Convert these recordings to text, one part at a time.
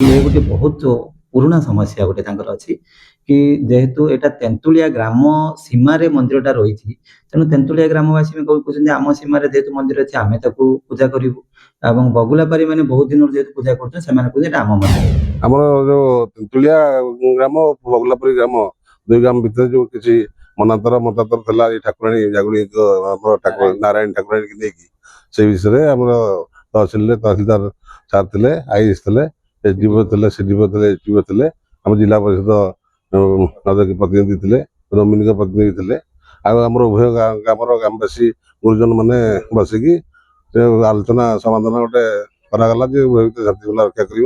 ये गोटे बहुत पुराना समस्या गोटे अच्छी कि जेहेतु एटा तेंतुलिया ग्राम सीमार मंदिरटा रही तेणु तेंतुलिया ग्रामवासी कहते आम सीमार जेहेतु मंदिर अच्छे आम पूजा करूँ बगुलापारी मैंने बहुत दिन जेहेतु पूजा कर आम मंदिर आमर जो तेंतुलिया ग्राम बगुलापुरी ग्राम दुई ग्राम भितर जो किसी मनातर मतातर था ठाकुराणी जागुड़ी ठाकुर नारायण ठाकुराणी की लेकिन से विषय आम तहसिलदार सार थे आईएस थे एसडीओ थे सीडीओ थे एसडीओ थे आम जिला परिषद प्रतिनिधि थे नमिनी प्रतिनिधि थे आमर उभय ग्रामर ग्रामवासी गुरुजन मैंने बसिकी आलोचना समाधान गोटे करागला उभय भितर शांति रक्षा कर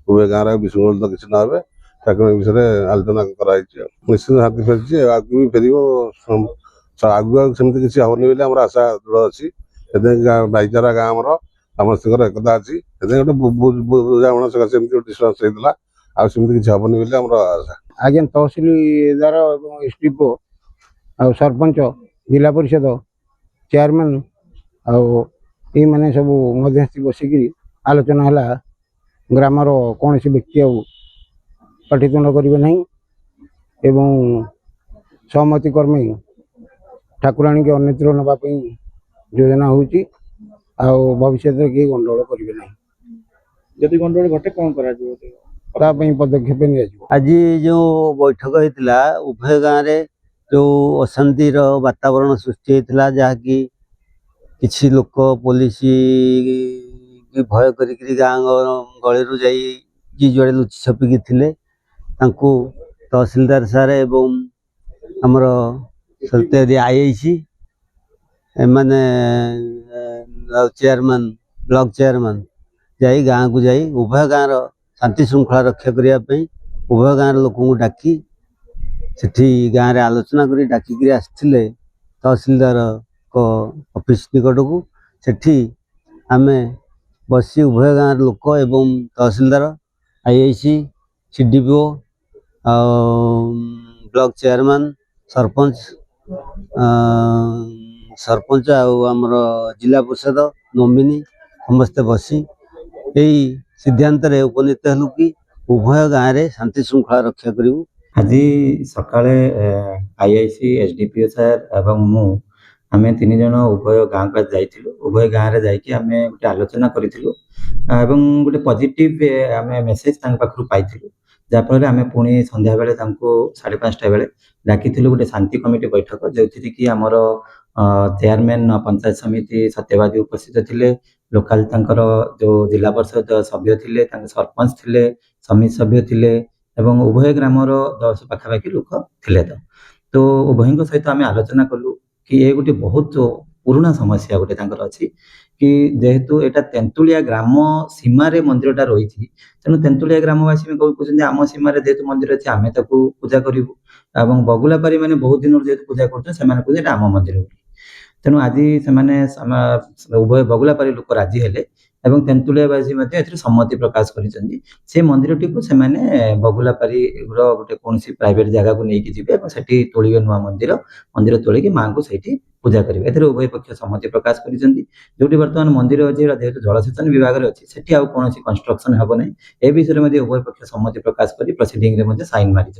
उभय गाँव विशृंखल तो किसी ना हे ठाकुर विषय आलोचना कराई निश्चित शांति फेरी आगे भी फेर आगु सेमती किसी हेनी बोली आम आशा दृढ़ अच्छी भाईचारा गाँव समस्त एकता अच्छी गोटे बुझाणा सकाशे डिस्टांस होता आमती किसी हेनी बोली आम आशा आज तहसिलदार एसडीओ आ सरपंच जिला परिषद चेयरमैन आई मैंने सब मध्यस्थी बसिक आलोचना है ग्रामर कौन सी व्यक्ति पाठितुंड करेंगे ना एवं सहमति कर्मे ठाकुराणी के अन्यत्र नापी योजना होची भविष्य किए गंडगोल करेंगे ना जदि गंडगोल घटे कौन करा पदक्षेप निया आज जो बैठक होता उभय गाँव में जो अशांतिर वातावरण सृष्टि होता जहाँकि किसी लोक पुलिस भय कर गाँ गलू जी जुड़े लुचि छपिकी थे तहसिलदार सार एवं आमर सल्तेरी आईआईसी एमाने चेयरमैन ब्लॉक चेयरमैन जाई गाँव को जाई उभय गाँव शांति श्रृंखला रक्षा करने उभय गाँव लोक डाकी सेठी गाँव में आलोचना कर डाकिक आसते तहसिलदार ऑफिस निकट को सेठी आमे बसी उभय गाँव लोक एवं tehsildar IIC CDPO block chairman sarpanch sarpanch आमर जिला परिषद नमिनी समस्ते बसी यही सिद्धांत उपनीत हलु कि उभय गाँव में शांति श्रृंखला रक्षा करूँ। आज सकाळे आईआईसी एसडीपीओ सार एवं मु आमे तीन जन उभय गाँव का जाइथिलु उभय गाँव रे जाइकी आमे गोटे आलोचना करिथिलु एवं गोटे पॉजिटिव आमे मेसेज तांक पाखरु पाइथिलु जाफल आमे पुणी संध्या बेले तांको 5:30 बेले डाकिथिलु गोटे शांति कमिटी बैठक जोथि कि आमर चेयरमैन पंचायत समिति सत्यवादी उपस्थित थिले लोकाल तांकर जो जिला परिषद सभ्य थिले तांक सरपंच थिले समिति सभ्य थिले एवं उभय ग्रामर 10 पाखापाखि लोक थिले तो उभय सहित आमे आलोचना कलु कि ये गोटे बहुत पुराना समस्या गोटे अच्छी कि जेहेतु एटा तेंतुलिया ग्राम सीमार मंदिरटा रही तेणु तेंतुलिया ग्रामवासी कहते आम सीमार जेहेतु मंदिर अच्छे आम पूजा करूँ बगुलापारी मैंने बहुत दिन जेहेतु पूजा कर आम मंदिर तेणु आज से उभय बगुलापारी लोक राजी हेले एवं तेंतुलियावासी सम्मति प्रकाश कर मंदिरटी को बगुलापारी गोटे कौन प्राइवेट जगह को लेकिन जी तोड़े नुआ मंदिर मंदिर तोलिकी माँ को सही पूजा करेंगे ए उभय पक्ष सम्मति प्रकाश कर जो बर्तमान मंदिर अच्छे जेहेतु जलसेचन विभाग अच्छी से कौन कंस्ट्रक्शन हे ना ए विषय में उभय पक्ष सम्मति प्रकाश कर प्रोसीडिंग साइन मारी।